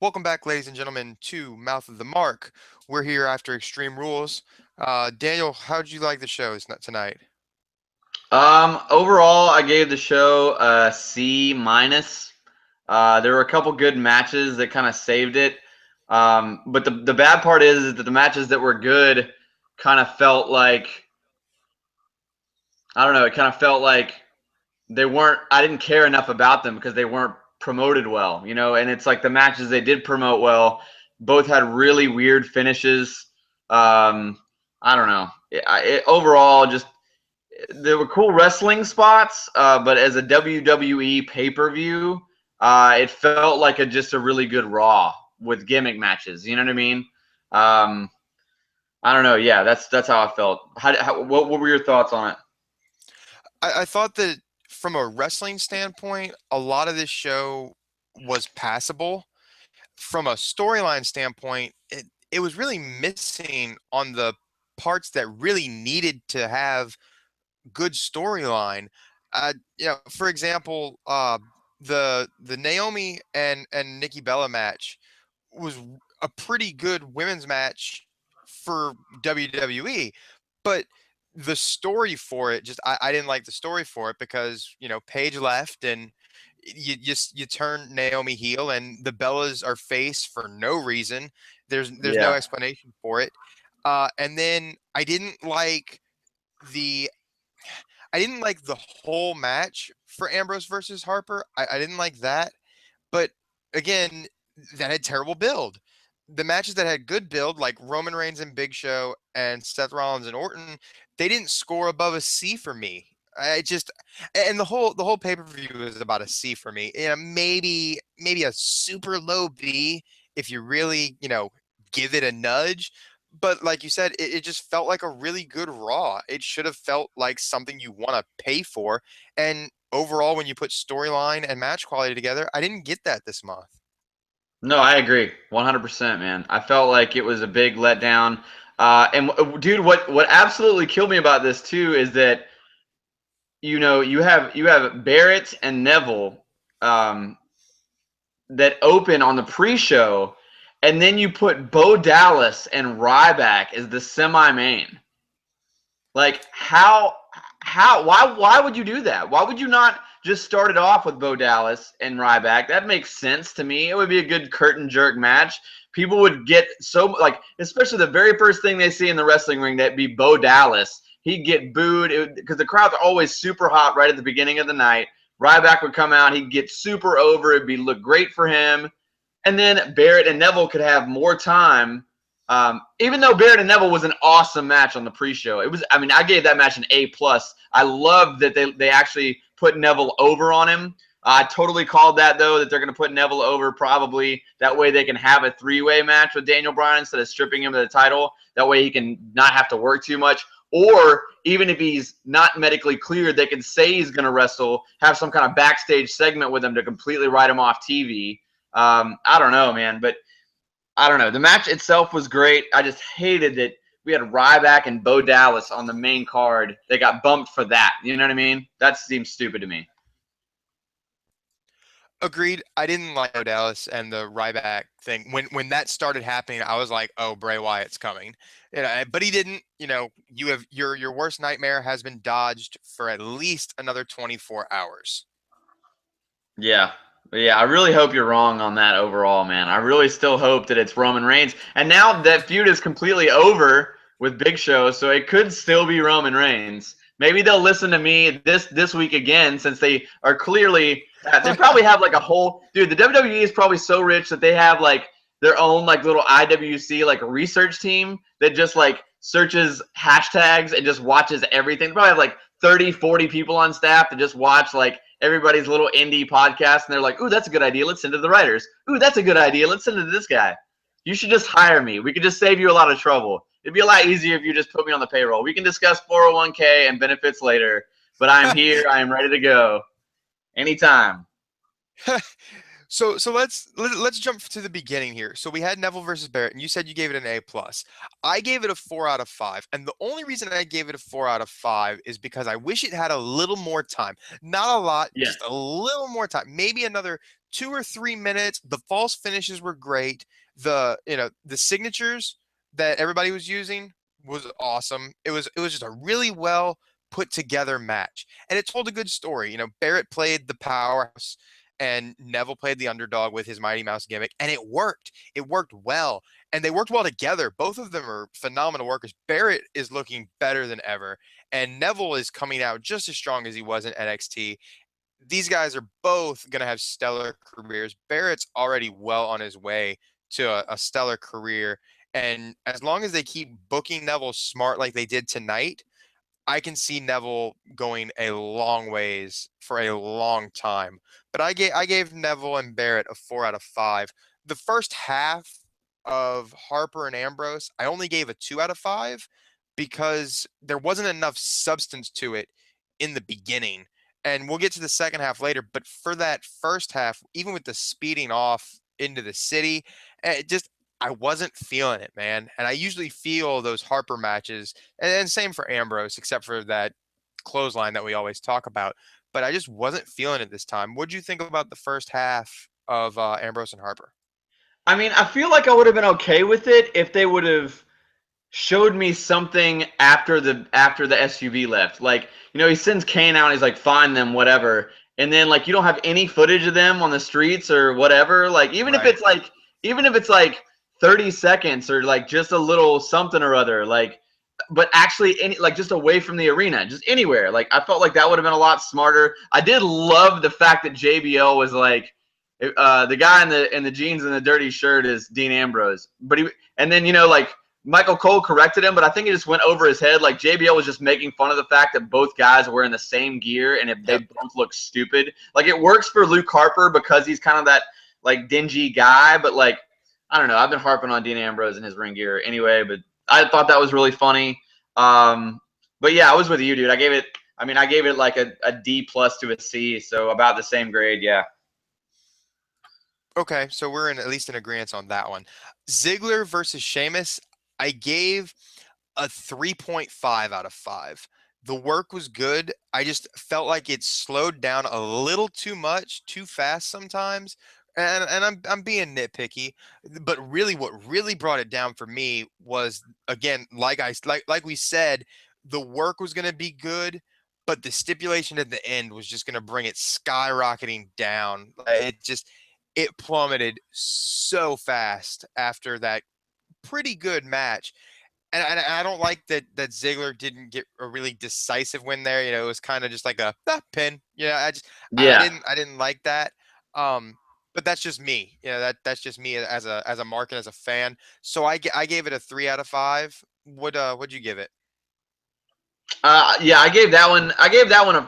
Welcome back, ladies and gentlemen, to Mouth of the Mark. We're here after Extreme Rules. Daniel, how did you like the shows tonight? Overall, I gave the show a C minus. There were a couple good matches that kind of saved it. But the bad part is that the matches that were good kind of felt like, I don't know, it kind of felt like they weren't, I didn't care enough about them because they weren't promoted well, and it's like the matches they did promote well, both had really weird finishes. I don't know. Overall, just there were cool wrestling spots, but as a WWE pay per view, it felt like just a really good Raw with gimmick matches. You know what I mean? Um, I don't know. Yeah, that's how I felt. What were your thoughts on it? I thought that from a wrestling standpoint, a lot of this show was passable. From a storyline standpoint, it was really missing on the parts that really needed to have good storyline. For example, the Naomi and Nikki Bella match was a pretty good women's match for WWE, but the story for it I didn't like the story for it because Paige left and you turn Naomi heel and the Bellas are face for no reason. There's no Yeah. explanation for it. And then the I didn't like the whole match for Ambrose versus Harper. I didn't like that. But again, that had terrible build. The matches that had good build, like Roman Reigns and Big Show and Seth Rollins and Orton, they didn't score above a C for me. I just and the whole pay per view was about a C for me. Maybe a super low B if you really give it a nudge. But like you said, it just felt like a really good Raw. It should have felt like something you want to pay for. And overall, when you put storyline and match quality together, I didn't get that this month. No, I agree, 100%, man. I felt like it was a big letdown. Dude, what absolutely killed me about this too is that you have Barrett and Neville, um, that open on the pre-show, and then you put Bo Dallas and Ryback as the semi-main. Like why would you do that? Why would you not just start it off with Bo Dallas and Ryback? That makes sense to me. It would be a good curtain jerk match. People would get so like, especially the very first thing they see in the wrestling ring, that'd be Bo Dallas. He'd get booed because the crowd's always super hot right at the beginning of the night. Ryback would come out, he'd get super over. It'd be look great for him, and then Barrett and Neville could have more time. Even though Barrett and Neville was an awesome match on the pre-show, it was. I mean, I gave that match an A plus. I love that they actually put Neville over on him. I totally called that though, that they're going to put Neville over probably that way they can have a three-way match with Daniel Bryan instead of stripping him of the title. That way he can not have to work too much. Or even if he's not medically cleared, they can say he's going to wrestle, have some kind of backstage segment with him to completely write him off TV. I don't know, man, but I don't know. The match itself was great. I just hated that we had Ryback and Bo Dallas on the main card. They got bumped for that. You know what I mean? That seems stupid to me. Agreed. I didn't like Dallas and the Ryback thing. When that started happening, I was like, "Oh, Bray Wyatt's coming," but he didn't. You have your worst nightmare has been dodged for at least another 24 hours. Yeah. Yeah, I really hope you're wrong on that overall, man. I really still hope that it's Roman Reigns. And now that feud is completely over with Big Show, so it could still be Roman Reigns. Maybe they'll listen to me this week again, since they are clearly they probably have like a whole dude. The WWE is probably so rich that they have like their own like little IWC like research team that just like searches hashtags and just watches everything. They probably have like 30, 40 people on staff to just watch like everybody's little indie podcast, and they're like, "Ooh, that's a good idea. Let's send it to the writers. Ooh, that's a good idea. Let's send it to this guy. You should just hire me. We could just save you a lot of trouble. It'd be a lot easier if you just put me on the payroll. We can discuss 401k and benefits later, but I'm here. I am ready to go anytime." So let's jump to the beginning here. So we had Neville versus Barrett, and you said you gave it an A plus. I gave it a 4 out of 5, and the only reason I gave it a 4 out of 5 is because I wish it had a little more time. Not a lot, Yeah. just a little more time. Maybe another 2 or 3 minutes. The false finishes were great. The signatures that everybody was using was awesome. It was just a really well put together match, and it told a good story. Barrett played the powerhouse and Neville played the underdog with his Mighty Mouse gimmick, and it worked. It worked well, and they worked well together. Both of them are phenomenal workers. Barrett is looking better than ever, and Neville is coming out just as strong as he was in NXT. These guys are both going to have stellar careers. Barrett's already well on his way to a stellar career, and as long as they keep booking Neville smart like they did tonight, I can see Neville going a long ways for a long time. But I gave Neville and Barrett a 4 out of 5. The first half of Harper and Ambrose, I only gave a 2 out of 5 because there wasn't enough substance to it in the beginning. And we'll get to the second half later. But for that first half, even with the speeding off into the city, it just I wasn't feeling it, man. And I usually feel those Harper matches, and same for Ambrose, except for that clothesline that we always talk about. But I just wasn't feeling it this time. What do you think about the first half of Ambrose and Harper? I mean, I feel like I would have been okay with it if they would have showed me something after the SUV left. Like, he sends Kane out and he's like, find them, whatever. And then like you don't have any footage of them on the streets or whatever. Like Right. even if it's like 30 seconds or like just a little something or other, like but actually like just away from the arena, just anywhere. Like I felt like that would have been a lot smarter. I did love the fact that JBL was like the guy in the jeans and the dirty shirt is Dean Ambrose. And then like Michael Cole corrected him, but I think it just went over his head. Like JBL was just making fun of the fact that both guys were in the same gear, and if they Yep. both look stupid, like it works for Luke Harper because he's kind of that like dingy guy. But like I don't know, I've been harping on Dean Ambrose in his ring gear anyway. But I thought that was really funny. But yeah, I was with you, dude. I gave it like a D plus to a C, so about the same grade. Yeah. Okay, so we're at least in agreement on that one. Ziggler versus Sheamus, I gave a 3.5 out of 5. The work was good. I just felt like it slowed down a little too much, too fast sometimes. And I'm being nitpicky, but really what really brought it down for me was, again, like we said, the work was going to be good, but the stipulation at the end was just going to bring it skyrocketing down. It plummeted so fast after that pretty good match. And I don't like that Ziggler didn't get a really decisive win there. It was kind of just like a pin. I Yeah. didn't like that. But that's just me. That's just me as a mark and as a fan. So I gave it a 3 out of 5. What'd you give it? Yeah, I gave that one.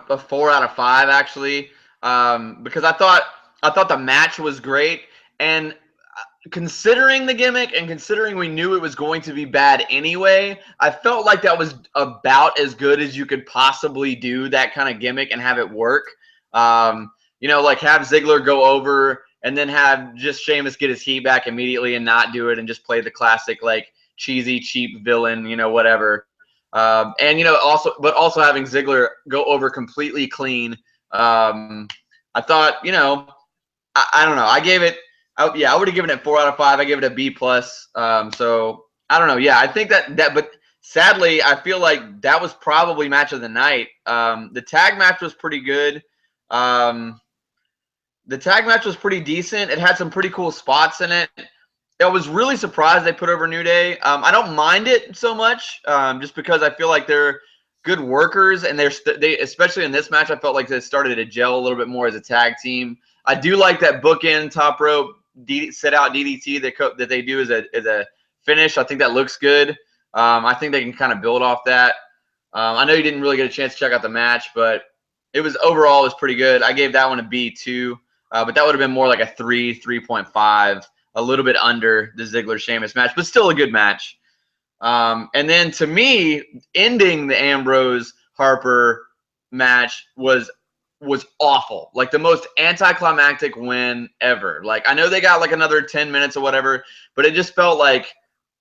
A 4 out of 5 actually, because I thought the match was great, and considering the gimmick and considering we knew it was going to be bad anyway, I felt like that was about as good as you could possibly do that kind of gimmick and have it work. Like have Ziggler go over and then have just Sheamus get his heat back immediately and not do it and just play the classic like cheesy cheap villain, whatever. And also having Ziggler go over completely clean. I thought, I don't know. I would have given it 4 out of 5. I gave it a B plus. So I don't know. Yeah, I think but sadly, I feel like that was probably match of the night. The tag match was pretty good. The tag match was pretty decent. It had some pretty cool spots in it. I was really surprised they put over New Day. I don't mind it so much, just because I feel like they're good workers, and they especially in this match, I felt like they started to gel a little bit more as a tag team. I do like that bookend top rope set out DDT that they do as a finish. I think that looks good. I think they can kind of build off that. I know you didn't really get a chance to check out the match, but it was pretty good. I gave that one a B too, but that would have been more like a 3.5. A little bit under the Ziggler Sheamus match, but still a good match. And then to me, ending the Ambrose Harper match was was awful. Like the most anticlimactic win ever. Like I know they got like another 10 minutes or whatever, but it felt like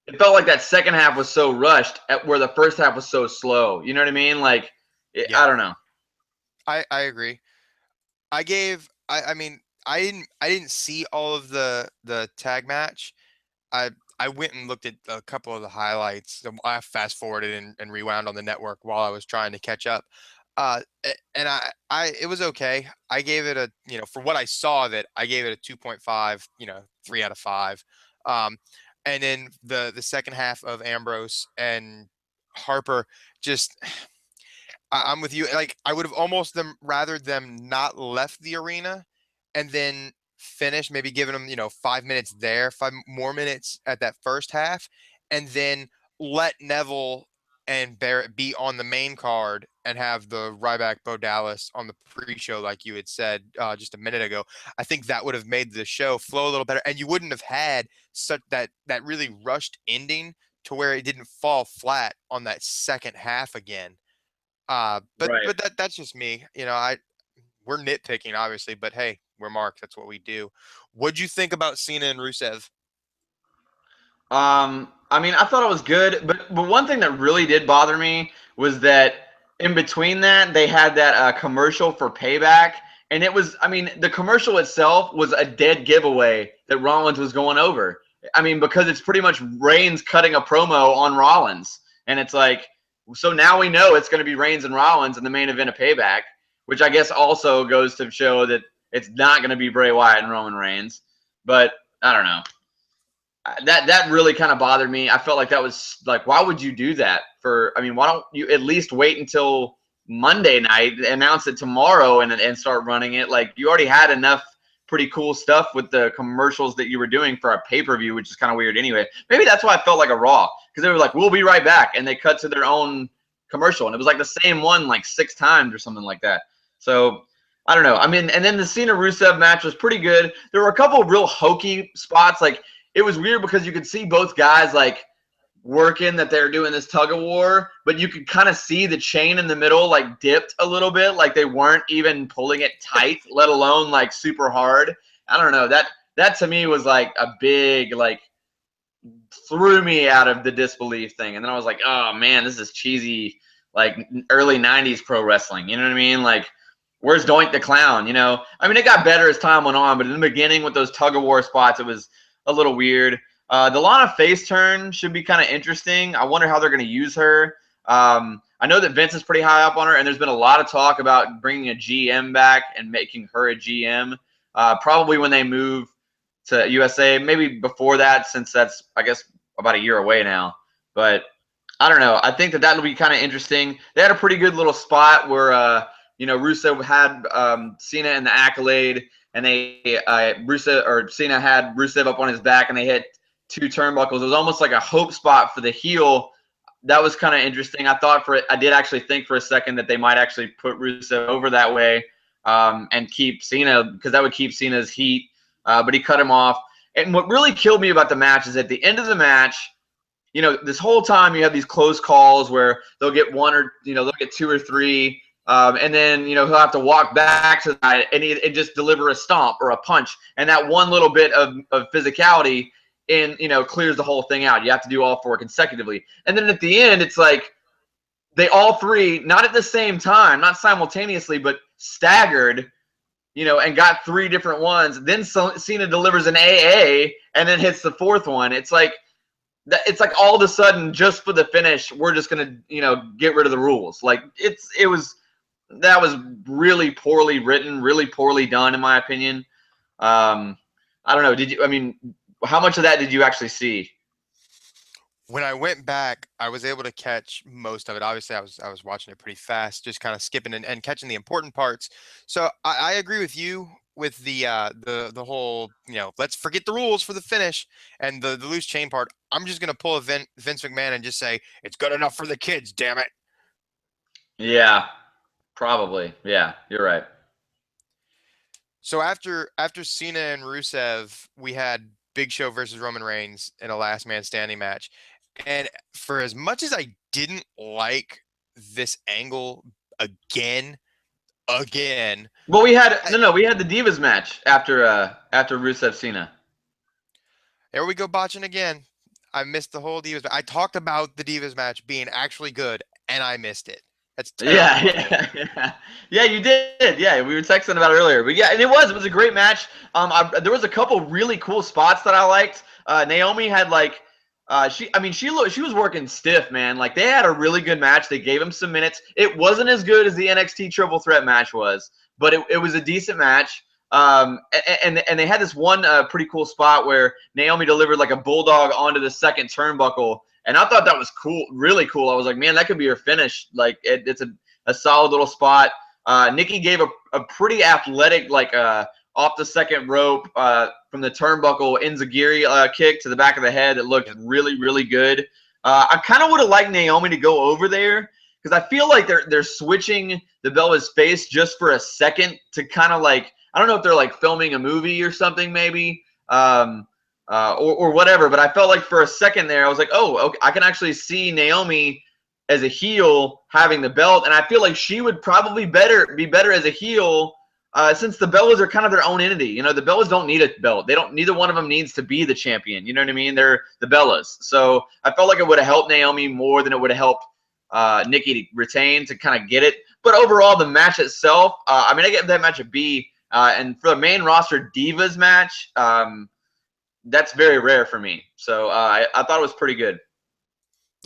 that second half was so rushed at where the first half was so slow. You know what I mean? Like I Yeah, don't know. I agree. I mean, I didn't see all of the tag match. I went and looked at a couple of the highlights. I fast forwarded and rewound on the network while I was trying to catch up. And I it was okay. I gave it a, for what I saw of it, I gave it a 2.5, 3 out of 5. Um, and then the second half of Ambrose and Harper, just I'm with you. Like I would have almost them rather them not left the arena and then finish, maybe giving them, 5 minutes there, 5 more minutes at that first half, and then let Neville and Barrett be on the main card and have the Ryback Bo Dallas on the pre-show, like you had said just a minute ago. I think that would have made the show flow a little better, and you wouldn't have had such that really rushed ending to where it didn't fall flat on that second half again. But Right. that's just me. We're nitpicking obviously, but hey, we're Mark. That's what we do. What'd you think about Cena and Rusev? I mean, I thought it was good, but one thing that really did bother me was that in between that they had that commercial for Payback, and it was, I mean, the commercial itself was a dead giveaway that Rollins was going over. I mean, because it's pretty much Reigns cutting a promo on Rollins, and it's like, so now we know it's going to be Reigns and Rollins in the main event of Payback, which I guess also goes to show that it's not going to be Bray Wyatt and Roman Reigns. But I don't know, that really kind of bothered me. I felt like that was like, why would you do that for? I mean, why don't you at least wait until Monday night, announce it tomorrow, and start running it? Like you already had enough pretty cool stuff with the commercials that you were doing for a pay per view, which is kind of weird anyway. Maybe that's why I felt like a Raw, because they were like, "We'll be right back," and they cut to their own commercial, and it was like the same one like 6 times or something like that. So I don't know. I mean, and then the Cena Rusev match was pretty good. There were a couple of real hokey spots. Like it was weird because you could see both guys like working that they're doing this tug of war, but you could kind of see the chain in the middle like dipped a little bit, like they weren't even pulling it tight, let alone like super hard. I don't know. That to me was like a big like threw me out of the disbelief thing. And then I was like, oh man, this is cheesy, like early 90s pro wrestling. You know what I mean? Like, where's Doink the Clown? You know, I mean, it got better as time went on, but in the beginning with those tug of war spots, it was a little weird. The Lana face turn should be kind of interesting. I wonder how they're going to use her. I know that Vince is pretty high up on her, and there's been a lot of talk about bringing a GM back and making her a GM. Probably when they move to USA, maybe before that, since that's, I guess, about a year away now. But I don't know. I think that'll be kind of interesting. They had a pretty good little spot where, Rusev had Cena in the Accolade, and Cena had Rusev up on his back, and they hit 2 turnbuckles. It was almost like a hope spot for the heel. That was kind of interesting. I did actually think for a second that they might actually put Rusev over that way, and keep Cena, because that would keep Cena's heat. But he cut him off. And what really killed me about the match is at the end of the match, this whole time you have these close calls where they'll get one or, they'll get two or three. And then, he'll have to walk back to that and just deliver a stomp or a punch. And that one little bit of physicality clears the whole thing out. You have to do all 4 consecutively. And then at the end, it's like they all 3, not at the same time, not simultaneously, but staggered, and got 3 different ones. Then Cena delivers an AA and then hits the 4th one. It's like all of a sudden, just for the finish, we're just gonna, get rid of the rules. Like that was really poorly written, really poorly done, in my opinion. I don't know. I mean, how much of that did you actually see? When I went back, I was able to catch most of it. Obviously, I was watching it pretty fast, just kind of skipping and catching the important parts. So I agree with you with the whole, let's forget the rules for the finish and the loose chain part. I'm just gonna pull a Vince McMahon and just say it's good enough for the kids, damn it. Yeah, probably. Yeah, you're right. So after Cena and Rusev, we had Big Show versus Roman Reigns in a last man standing match. And for as much as I didn't like this angle again, again. Well, we had I, no, we had the Divas match after Rusev Cena. Here we go botching again. I missed the whole Divas. I talked about the Divas match being actually good, and I missed it. That's Yeah, terrible of me. yeah, you did. Yeah, we were texting about it earlier, but yeah, and it was a great match. There was a couple really cool spots that I liked. Naomi had like, she was working stiff, man. Like they had a really good match. They gave him some minutes. It wasn't as good as the NXT Triple Threat match was, but it was a decent match. And they had this one pretty cool spot where Naomi delivered like a bulldog onto the second turnbuckle. And I thought that was cool, really cool. I was like, man, that could be her finish. Like, it's a solid little spot. Nikki gave a pretty athletic, like, off the second rope from the turnbuckle enziguri kick to the back of the head that looked really, really good. I kind of would have liked Naomi to go over there because I feel like they're switching the Bella's face just for a second to kind of like, I don't know if they're like filming a movie or something maybe. Or whatever. But I felt like for a second there, I was like, oh, okay, I can actually see Naomi as a heel having the belt, and I feel like she would probably be better as a heel since the Bellas are kind of their own entity. You know, the Bellas don't need a belt. They don't. Neither one of them needs to be the champion. You know what I mean? They're the Bellas. So I felt like it would have helped Naomi more than it would have helped Nikki to retain to kind of get it. But overall, the match itself, I mean, I give that match a B. And for the main roster Divas match, that's very rare for me. So I thought it was pretty good.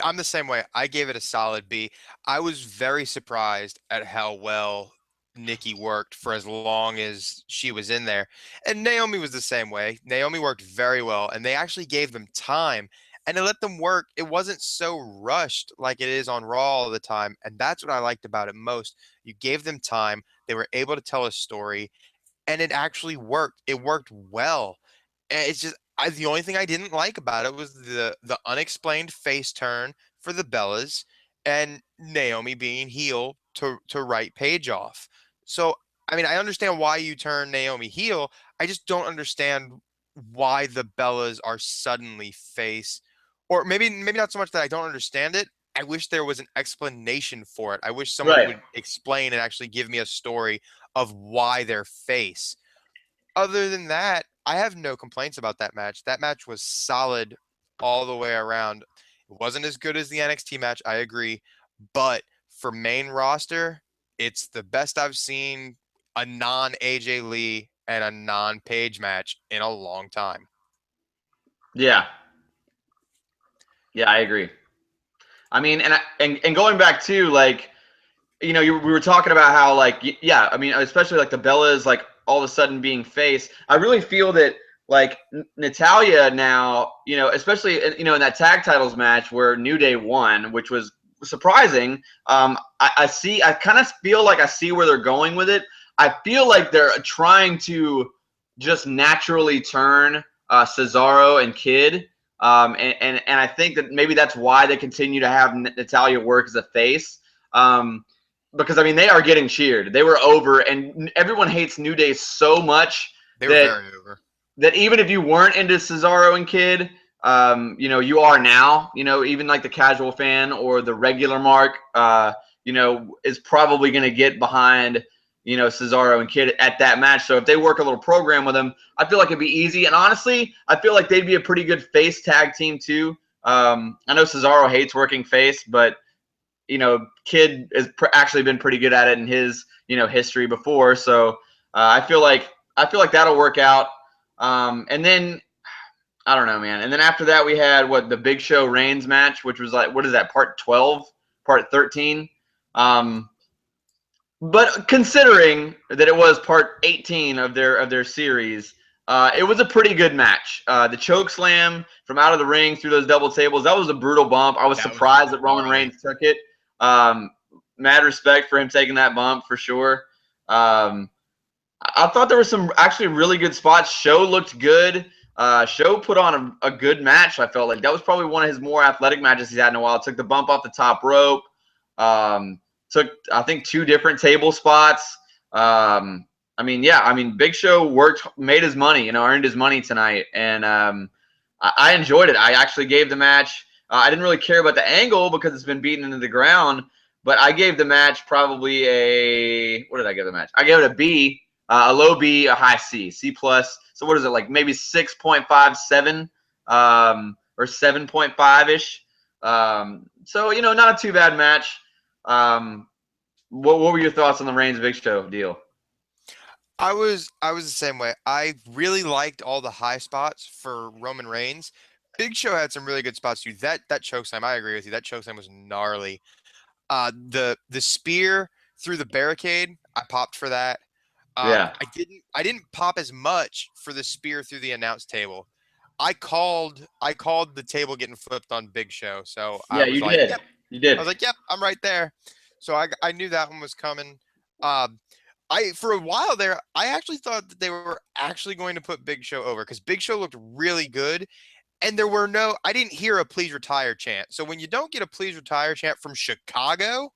I'm the same way. I gave it a solid B. I was very surprised at how well Nikki worked for as long as she was in there. And Naomi was the same way. Naomi worked very well, and they actually gave them time and they let them work. It wasn't so rushed like it is on Raw all the time. And that's what I liked about it most. You gave them time, they were able to tell a story, and it actually worked. It worked well. And it's just the only thing I didn't like about it was the unexplained face turn for the Bellas and Naomi being heel to write Paige off. So I mean, I understand why you turn Naomi heel. I just don't understand why the Bellas are suddenly face, or maybe not so much that I don't understand it. I wish there was an explanation for it. I wish someone Right. would explain and actually give me a story of why they're face. Other than that, I have no complaints about that match. That match was solid all the way around. It wasn't as good as the NXT match, I agree, but for main roster, it's the best I've seen a non AJ Lee and a non Page match in a long time. Yeah. Yeah, I agree. I mean, and going back to like, you know, we were talking about how like, yeah, I mean, especially like the Bellas, like all of a sudden being face. I really feel that like Natalya now, you know, especially you know in that tag titles match where New Day won, which was surprising. I kind of feel like I see where they're going with it. I feel like they're trying to just naturally turn Cesaro and Kid. And I think that maybe that's why they continue to have Natalya work as a face. Because I mean they are getting cheered. They were over, and everyone hates New Day so much They were very over. that even if you weren't into Cesaro and Kid, you know you are now. You know, even like the casual fan or the regular mark, you know, is probably going to get behind you know Cesaro and Kid at that match. So if they work a little program with them, I feel like it'd be easy. And honestly, I feel like they'd be a pretty good face tag team too. I know Cesaro hates working face, but you know, Kid has actually been pretty good at it in his, you know, history before. So I feel like that'll work out. And then I don't know, man. And then after that, we had the Big Show Reigns match, which was like, what is that? Part 12, part 13. But considering that it was part 18 of their series, it was a pretty good match. The choke slam from out of the ring through those double tables, that was a brutal bump. I was surprised that Roman Reigns took it. Mad respect for him taking that bump for sure. I thought there were some actually really good spots. Show looked good. Show put on a good match. I felt like that was probably one of his more athletic matches he's had in a while. Took the bump off the top rope. Took I think 2 different table spots. I mean, yeah. I mean, Big Show made his money. You know, earned his money tonight, and I enjoyed it. I actually gave the match. I didn't really care about the angle because it's been beaten into the ground, but I gave the match probably a, what did I give the match? I gave it a B, a low B, a high C, C plus. So what is it, like maybe 6.57 or 7.5 ish. So not a too bad match. What were your thoughts on the Reigns Big Show deal? I was the same way. I really liked all the high spots for Roman Reigns. Big Show had some really good spots too. That chokeslam, I agree with you. That chokeslam was gnarly. The spear through the barricade, I popped for that. Yeah, I didn't pop as much for the spear through the announce table. I called the table getting flipped on Big Show. So yeah, you did. You I did. was like, yep, I'm right there. So I knew that one was coming. Um, I for a while there, I actually thought that they were actually going to put Big Show over because Big Show looked really good, and I didn't hear a please retire chant. So when you don't get a please retire chant from Chicago,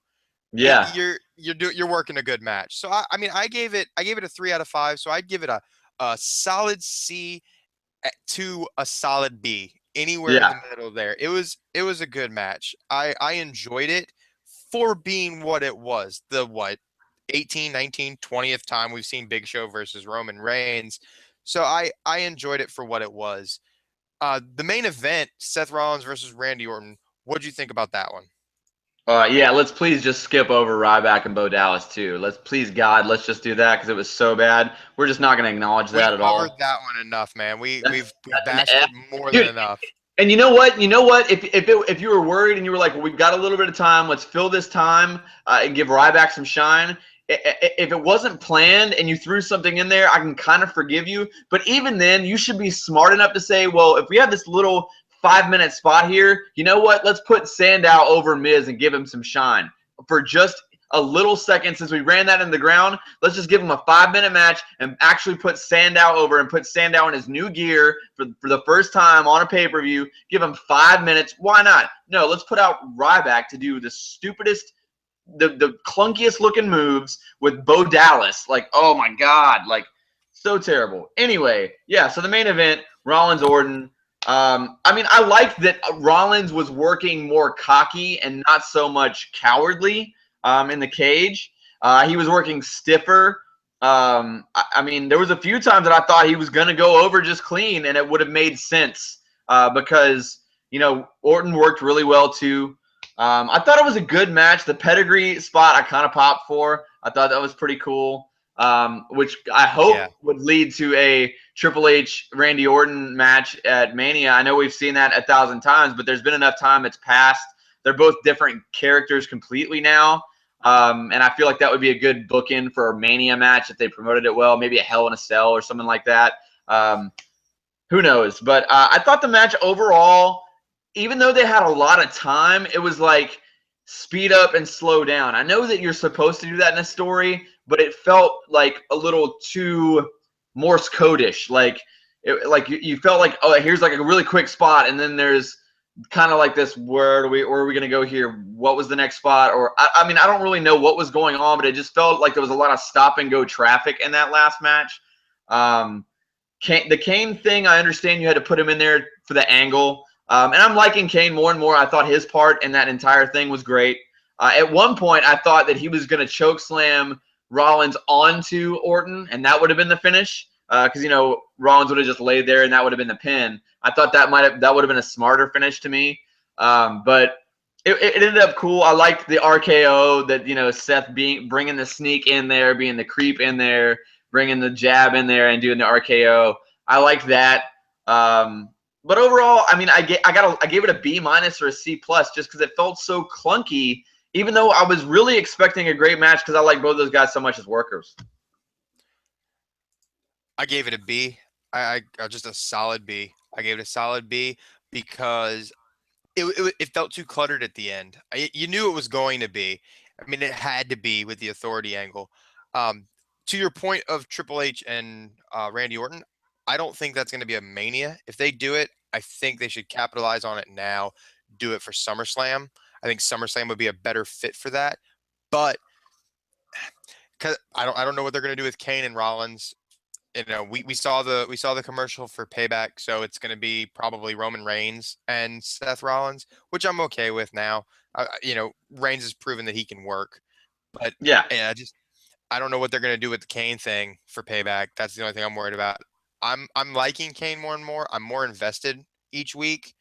Yeah, you're working a good match. So I mean I gave it a 3 out of 5. So I'd give it a solid C to a solid B, anywhere in yeah, the middle there. It was a good match. I enjoyed it for being what it was. The what 18, 19, 20th time we've seen Big Show versus Roman Reigns. So I enjoyed it for what it was. The main event, Seth Rollins versus Randy Orton. What'd you think about that one? yeah. Let's please just skip over Ryback and Bo Dallas too. Let's please God, let's just do that because it was so bad. We're just not going to acknowledge We that at covered all. that one enough, man. We That's we've we've that's an bashed F, it more than dude. enough. And you know what? You know what? If you were worried and you were like, well, we've got a little bit of time, let's fill this time and give Ryback some shine. If it wasn't planned and you threw something in there, I can kind of forgive you. But even then, you should be smart enough to say, well, if we have this little 5 minute spot here, you know what? Let's put Sandow over Miz and give him some shine for just a little second. Since we ran that in the ground, let's just give him a 5 minute match and actually put Sandow over and put Sandow in his new gear for the first time on a pay-per-view. Give him 5 minutes. Why not? No, let's put out Ryback to do the stupidest, the clunkiest looking moves with Bo Dallas. Like, oh my God, like so terrible. Anyway, yeah, so the main event, Rollins Orton. I mean, I liked that Rollins was working more cocky and not so much cowardly in the cage. He was working stiffer. I mean, there was a few times that I thought he was going to go over just clean, and it would have made sense because Orton worked really well too. I thought it was a good match. The pedigree spot I kind of popped for. I thought that was pretty cool, which I hope Yeah. would lead to a Triple H Randy Orton match at Mania. I know we've seen that 1,000 times, but there's been enough time it's passed. They're both different characters completely now. And I feel like that would be a good bookend for a Mania match if they promoted it well, maybe a Hell in a Cell or something like that. Who knows? But I thought the match overall, even though they had a lot of time, it was like speed up and slow down. I know that you're supposed to do that in a story, but it felt like a little too Morse code-ish. Like, you felt like, oh, here's like a really quick spot, and then there's kind of like this, where are we going to go here? What was the next spot? Or I mean, I don't really know what was going on, but it just felt like there was a lot of stop and go traffic in that last match. The Kane thing, I understand you had to put him in there for the angle. And I'm liking Kane more and more. I thought his part in that entire thing was great. At one point, I thought that he was going to choke slam Rollins onto Orton, and that would have been the finish. Because Rollins would have just laid there, and that would have been the pin. I thought that would have been a smarter finish to me. But it ended up cool. I liked the RKO that Seth bringing the sneak in there, being the creep in there, bringing the jab in there, and doing the RKO. I liked that. But overall, I mean, I gave it a B minus or a C plus just because it felt so clunky. Even though I was really expecting a great match because I like both those guys so much as workers. I gave it a B. Just a solid B. I gave it a solid B because it felt too cluttered at the end. You knew it was going to be. I mean, it had to be with the authority angle. Um, to your point of Triple H and Randy Orton, I don't think that's going to be a Mania. If they do it, I think they should capitalize on it now. Do it for SummerSlam. I think SummerSlam would be a better fit for that. But because I don't know what they're going to do with Kane and Rollins. we saw the commercial for Payback, so it's going to be probably Roman Reigns and Seth Rollins, which I'm okay with now. Reigns has proven that he can work, but Yeah. yeah, I don't know what they're going to do with the Kane thing for Payback. That's the only thing I'm worried about. I'm liking Kane more and more. I'm more invested each week,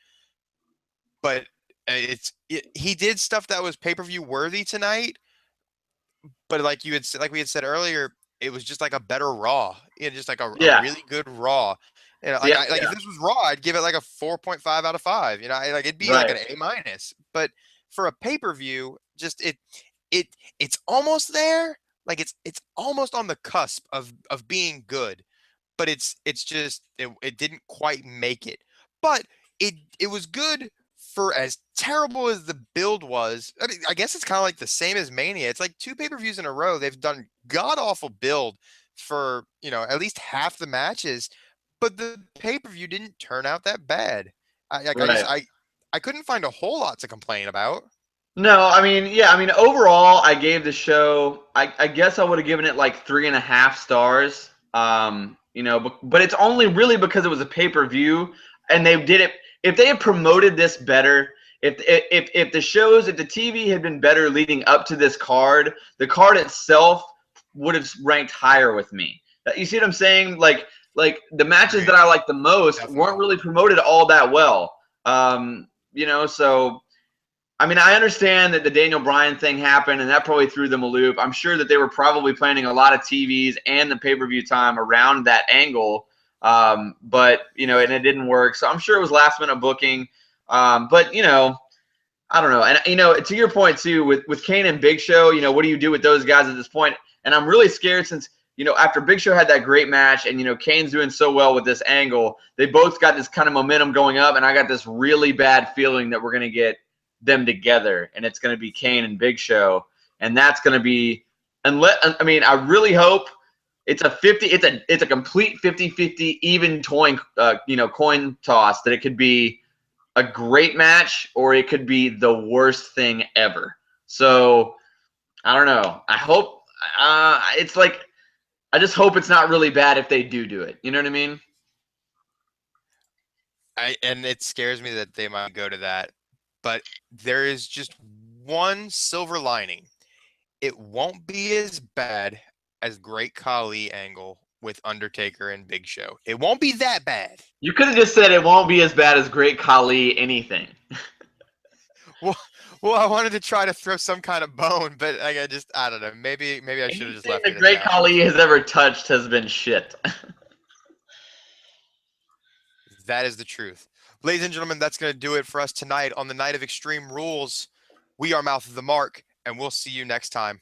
but he did stuff that was pay-per-view worthy tonight. But like we had said earlier, it was just like a better Raw. Just like a Yeah. really good Raw. Yeah. If Yeah. this was Raw, I'd give it like a 4.5 out of 5. It'd be like Right. an A minus. But for a pay-per-view, just it's almost there. Like it's almost on the cusp of being good, but it's just it didn't quite make it. But it was good for as terrible as the build was. I mean, I guess it's kind of like the same as Mania. It's like two pay-per-views in a row. They've done god awful build for, at least half the matches, but the pay-per-view didn't turn out that bad. I guess Right. I couldn't find a whole lot to complain about. No, I mean, yeah, I mean, overall, I gave the show. I guess I would have given it like 3.5 stars. But it's only really because it was a pay-per-view, and they did it. If they had promoted this better, if the TV had been better leading up to this card, the card itself would have ranked higher with me. You see what I'm saying? Like the matches that Agreed. I like the most weren't Definitely. really promoted all that well. So I mean, I understand that the Daniel Bryan thing happened, and that probably threw them a loop. I'm sure that they were probably planning a lot of TVs and the pay-per-view time around that angle, but and it didn't work. So I'm sure it was last-minute booking. But I don't know. And to your point too, with Kane and Big Show, what do you do with those guys at this point? And I'm really scared since after Big Show had that great match, and Kane's doing so well with this angle, they both got this kind of momentum going up, and I got this really bad feeling that we're gonna get them together, and it's going to be Kane and Big Show, and that's going to be I really hope it's a complete 50-50 even coin toss, that it could be a great match or it could be the worst thing ever. So I don't know. I hope it's like I just hope it's not really bad if they do it. You know what I mean? And it scares me that they might go to that, but there is just one silver lining. It won't be as bad as Great Khali angle with Undertaker and Big Show. It won't be that bad. You could have just said it won't be as bad as Great Khali anything. Well, I wanted to try to throw some kind of bone, but I don't know. Maybe I should have just Anything left that it at Great that. Khali has ever touched has been shit. That is the truth. Ladies and gentlemen, that's going to do it for us tonight on the Night of Extreme Rules. We are Mouth of the Mark, and we'll see you next time.